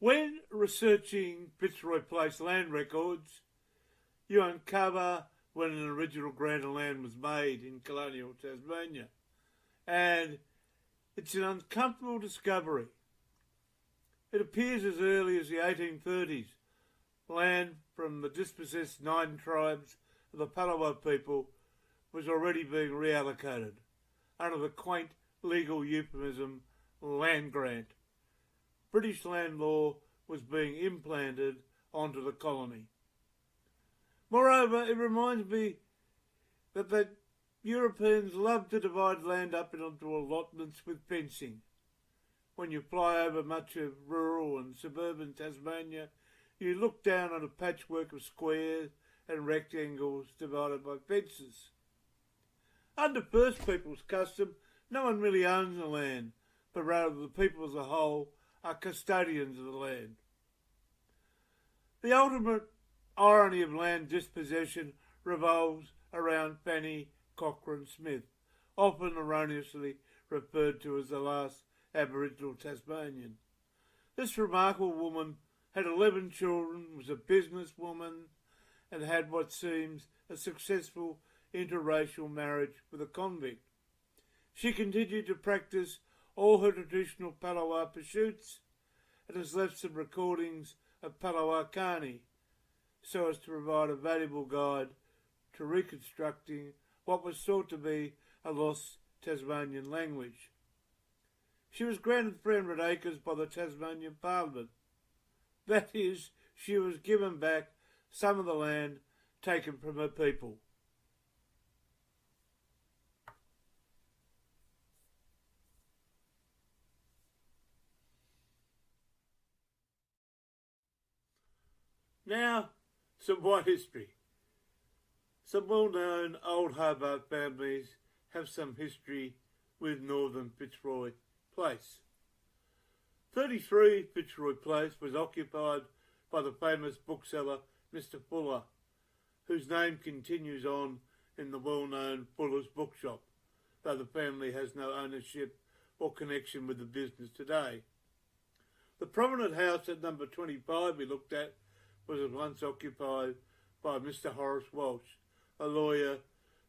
When researching Fitzroy Place land records, you uncover when an original grant of land was made in colonial Tasmania, and it's an uncomfortable discovery. It appears as early as the 1830s, land from the dispossessed 9 tribes of the Palawa people was already being reallocated under the quaint legal euphemism land grant. British land law was being implanted onto the colony. Moreover, it reminds me that the Europeans love to divide land up into allotments with fencing. When you fly over much of rural and suburban Tasmania, you look down on a patchwork of squares and rectangles divided by fences. Under First Peoples custom, no one really owns the land, but rather the people as a whole are custodians of the land. The ultimate irony of land dispossession revolves around Fanny Cochrane Smith, often erroneously referred to as the last Aboriginal Tasmanian. This remarkable woman had 11 children, was a businesswoman, and had what seems a successful interracial marriage with a convict. She continued to practice all her traditional Palawa pursuits and has left some recordings of Palawa Kani so as to provide a valuable guide to reconstructing what was thought to be a lost Tasmanian language. She was granted 300 acres by the Tasmanian Parliament. That is, she was given back some of the land taken from her people. Now, some white history. Some well-known old Hobart families have some history with northern Fitzroy Place. 33 Fitzroy Place was occupied by the famous bookseller Mr. Fuller, whose name continues on in the well-known Fuller's Bookshop, though the family has no ownership or connection with the business today. The prominent house at number 25 we looked at was once occupied by Mr. Horace Walsh, a lawyer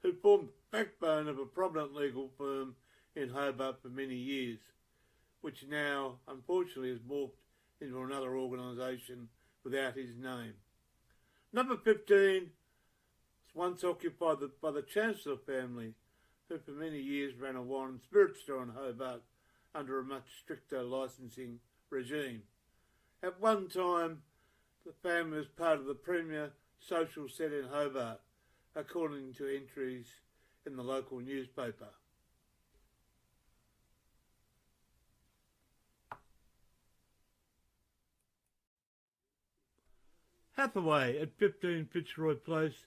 who formed the backbone of a prominent legal firm in Hobart for many years, which now, unfortunately, has morphed into another organisation without his name. Number 15 was once occupied by the Chancellor family, who for many years ran a wine and spirit store in Hobart under a much stricter licensing regime. At one time, the family was part of the premier social set in Hobart, according to entries in the local newspaper. Hathaway at 15 Fitzroy Place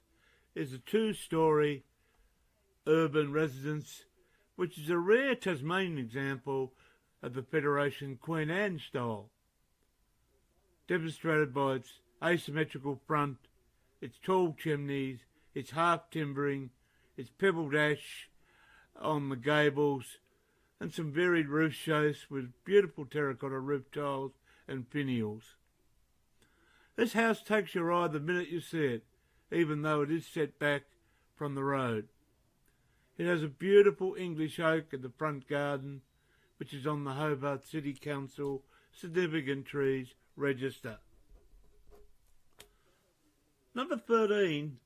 is a 2-storey urban residence, which is a rare Tasmanian example of the Federation Queen Anne style, demonstrated by its asymmetrical front, its tall chimneys, its half timbering, its pebbled ash on the gables, and some varied roof shapes with beautiful terracotta roof tiles and finials. This house takes your eye the minute you see it, even though it is set back from the road. It has a beautiful English oak in the front garden, which is on the Hobart City Council Significant Trees Register. Number 13,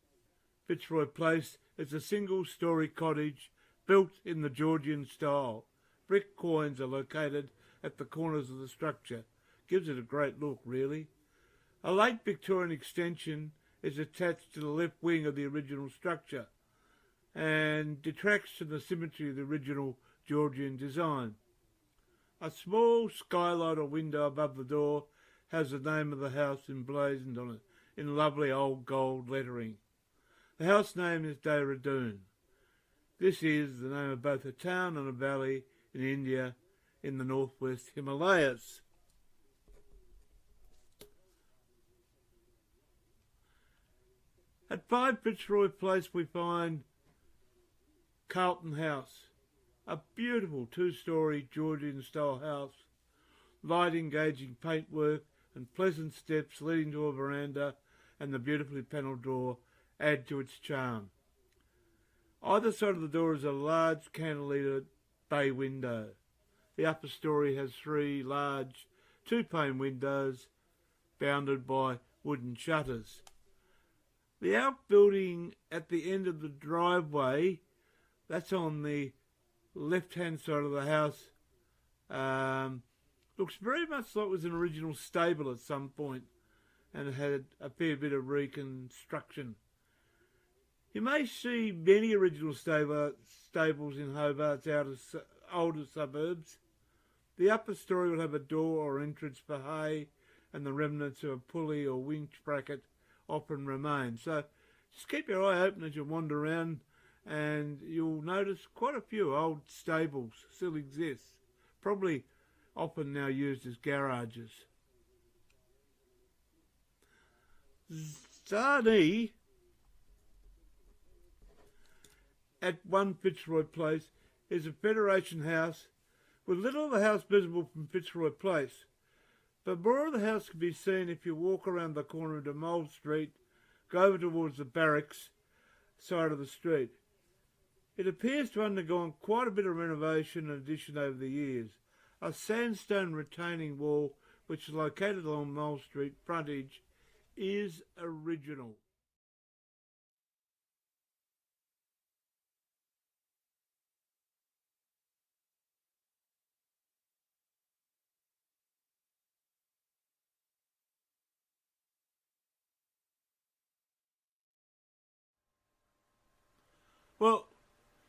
Fitzroy Place, is a single-storey cottage built in the Georgian style. Brick quoins are located at the corners of the structure. Gives it a great look, really. A late Victorian extension is attached to the left wing of the original structure and detracts from the symmetry of the original Georgian design. A small skylight or window above the door has the name of the house emblazoned on it in lovely old gold lettering. The house name is Dehradun. This is the name of both a town and a valley in India in the northwest Himalayas. At 5 Fitzroy Place we find Carlton House, a beautiful 2-storey Georgian-style house, light engaging paintwork and pleasant steps leading to a veranda and the beautifully panelled door add to its charm. Either side of the door is a large cantilevered bay window. The upper story has 3 large 2-pane windows bounded by wooden shutters. The outbuilding at the end of the driveway, that's on the left-hand side of the house, looks very much like it was an original stable at some point and had a fair bit of reconstruction. You may see many original stables in Hobart's older suburbs. The upper story will have a door or entrance for hay, and the remnants of a pulley or winch bracket often remain. So just keep your eye open as you wander around, and you'll notice quite a few old stables still exist, probably often now used as garages. Zani at 1 Fitzroy Place is a Federation house with little of the house visible from Fitzroy Place, but more of the house can be seen if you walk around the corner into Mole Street, go over towards the barracks side of the street. It appears to have undergone quite a bit of renovation and addition over the years. A sandstone retaining wall, which is located along Mole Street frontage, is original. Well,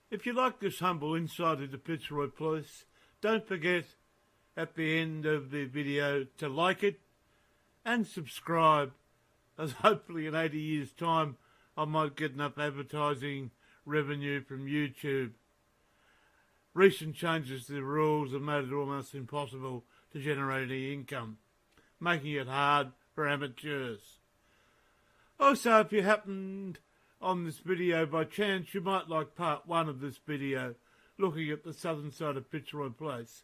if you like this humble insight into Fitzroy Place, don't forget at the end of the video to like it and subscribe, as hopefully in 80 years' time I might get enough advertising revenue from YouTube. Recent changes to the rules have made it almost impossible to generate any income, making it hard for amateurs. Also, if you happened on this video by chance, you might like part 1 of this video, looking at the southern side of Fitzroy Place.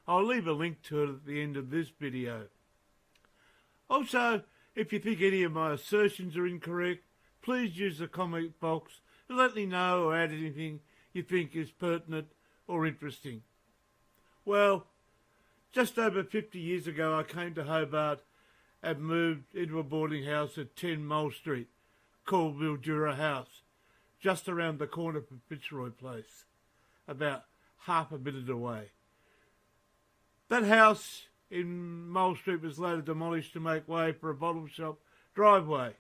I'll leave a link to it at the end of this video. Also, if you think any of my assertions are incorrect, please use the comment box to let me know or add anything you think is pertinent or interesting. Well, just over 50 years ago I came to Hobart and moved into a boarding house at 10 Mole Street, called Mildura House, just around the corner from Fitzroy Place, about half a minute away. That house in Mole Street was later demolished to make way for a bottle shop driveway.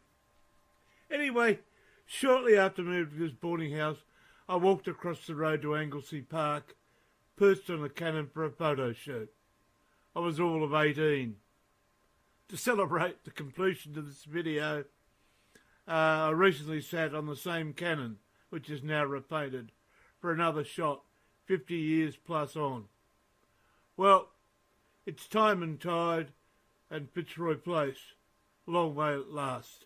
Anyway, shortly after moving to this boarding house, I walked across the road to Anglesey Park, perched on a cannon for a photo shoot. I was all of 18. To celebrate the completion of this video, I recently sat on the same cannon, which is now repainted, for another shot 50 years plus on. Well, it's time and tide, and Fitzroy Place, long may it last.